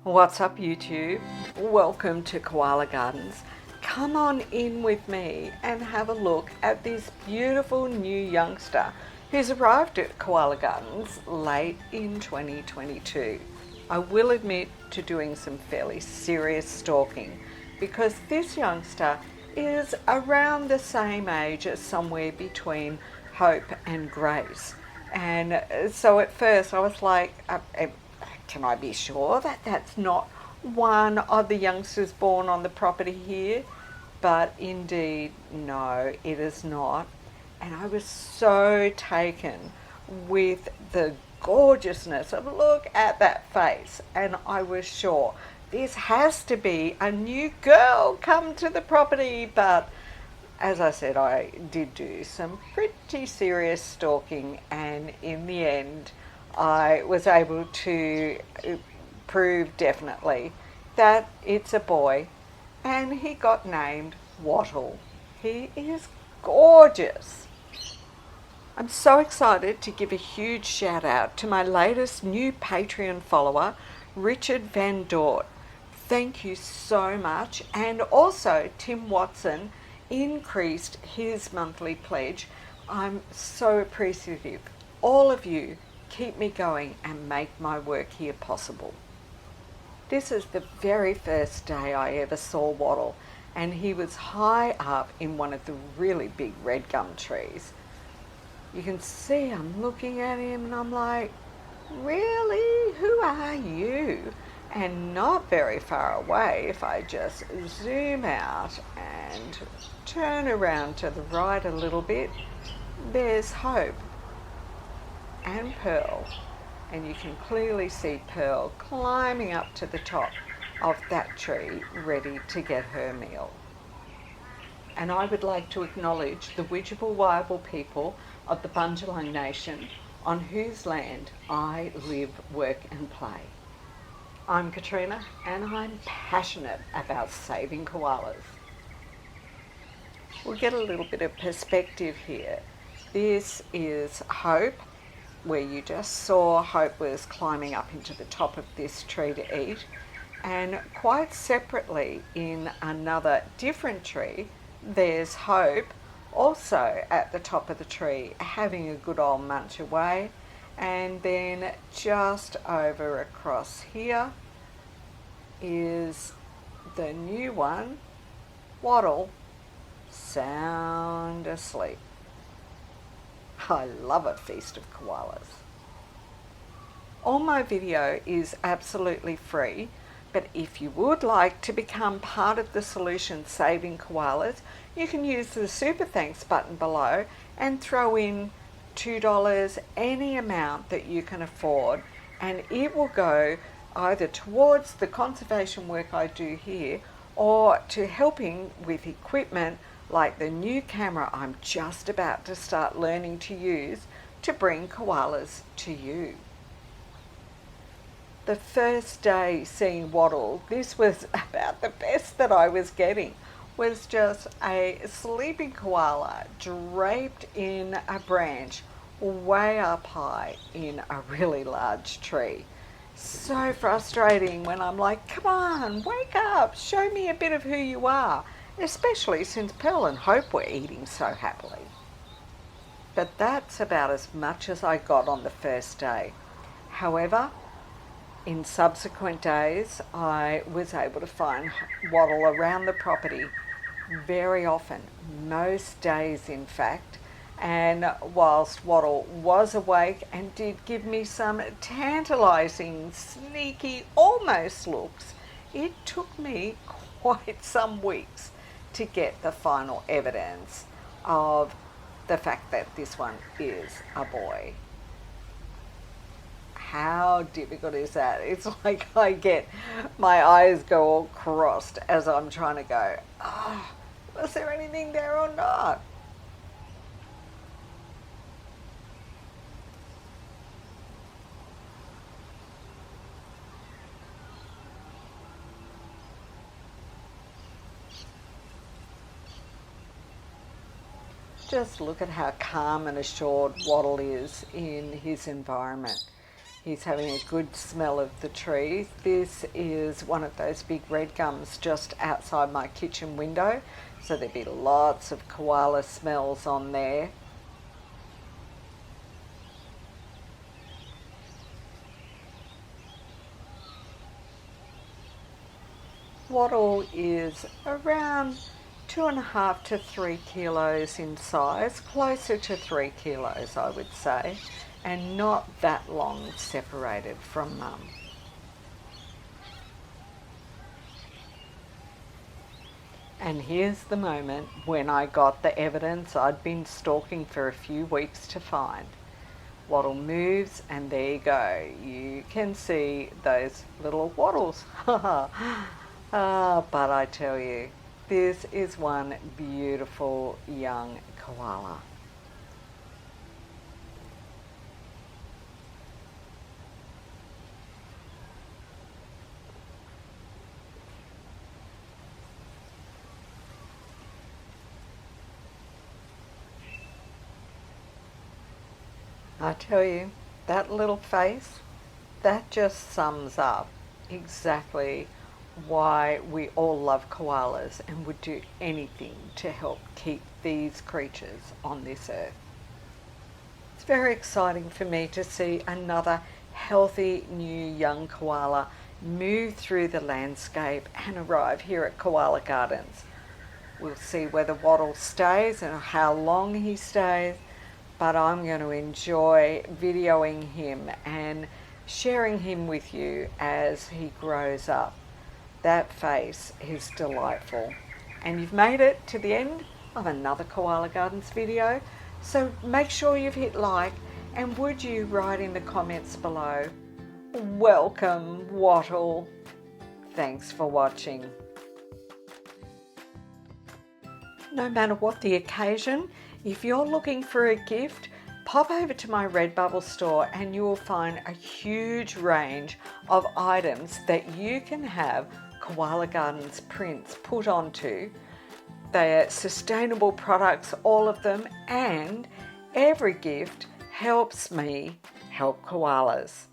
What's up, YouTube? Welcome to Koala Gardens. Come on in with me and have a look at this beautiful new youngster who's arrived at Koala Gardens late in 2022. I will admit to doing some fairly serious stalking because this youngster is around the same age as somewhere between Hope and Grace. And so at first I was like, can I be sure that that's not one of the youngsters born on the property here? But indeed, no, it is not. And I was so taken with the gorgeousness of look at that face. And I was sure this has to be a new girl come to the property. But as I said, I did do some pretty serious stalking, and in the end, I was able to prove definitely that it's a boy, and he got named Wattle. He is gorgeous. I'm so excited to give a huge shout out to my latest new Patreon follower, Richard Van Dort. Thank you so much. And also Tim Watson increased his monthly pledge. I'm so appreciative. All of you keep me going and make my work here possible. This is the very first day I ever saw Waddle, and he was high up in one of the really big red gum trees. You can see I'm looking at him and I'm like, really? Who are you? And not very far away, if I just zoom out and turn around to the right a little bit, there's Hope and Pearl, and you can clearly see Pearl climbing up to the top of that tree ready to get her meal. And I would like to acknowledge the Widjabul Waible people of the Bundjalung Nation on whose land I live, work and play. I'm Katrina and I'm passionate about saving koalas. We'll get a little bit of perspective here. This is Hope, where you just saw Hope was climbing up into the top of this tree to eat, and quite separately in another different tree there's Hope also at the top of the tree having a good old munch away. And then just over across here is the new one, Waddle, sound asleep. I love a feast of koalas. All my video is absolutely free, but if you would like to become part of the solution saving koalas, you can use the super thanks button below and throw in $2, any amount that you can afford, and it will go either towards the conservation work I do here or to helping with equipment like the new camera I'm just about to start learning to use to bring koalas to you. The first day seeing Waddle, this was about the best that I was getting, was just a sleeping koala draped in a branch way up high in a really large tree. So frustrating when I'm like, come on, wake up, show me a bit of who you are, especially since Pearl and Hope were eating so happily. But that's about as much as I got on the first day. However, in subsequent days, I was able to find Waddle around the property very often, most days in fact, and whilst Waddle was awake and did give me some tantalising, sneaky, almost looks, it took me quite some weeks to get the final evidence of the fact that this one is a boy. How difficult is that? It's like I get, my eyes go all crossed as I'm trying to go, was there anything there or not? Just look at how calm and assured Waddle is in his environment. He's having a good smell of the trees. This is one of those big red gums just outside my kitchen window, so there'd be lots of koala smells on there. Waddle is around 2.5 to 3 kilos in size, closer to 3 kilos I would say, and not that long separated from mum. And here's the moment when I got the evidence I'd been stalking for a few weeks to find. Waddle moves and there you go. You can see those little waddles. But I tell you, this is one beautiful young koala. I tell you, that little face, that just sums up exactly why we all love koalas and would do anything to help keep these creatures on this earth. It's very exciting for me to see another healthy new young koala move through the landscape and arrive here at Koala Gardens. We'll see whether Waddle stays and how long he stays, but I'm going to enjoy videoing him and sharing him with you as he grows up. That face is delightful. And you've made it to the end of another Koala Gardens video, so make sure you've hit like, and would you write in the comments below, welcome Wattle. Thanks for watching. No matter what the occasion, if you're looking for a gift, pop over to my Redbubble store and you will find a huge range of items that you can have Koala Gardens prints put onto. They are sustainable products, all of them, and every gift helps me help koalas.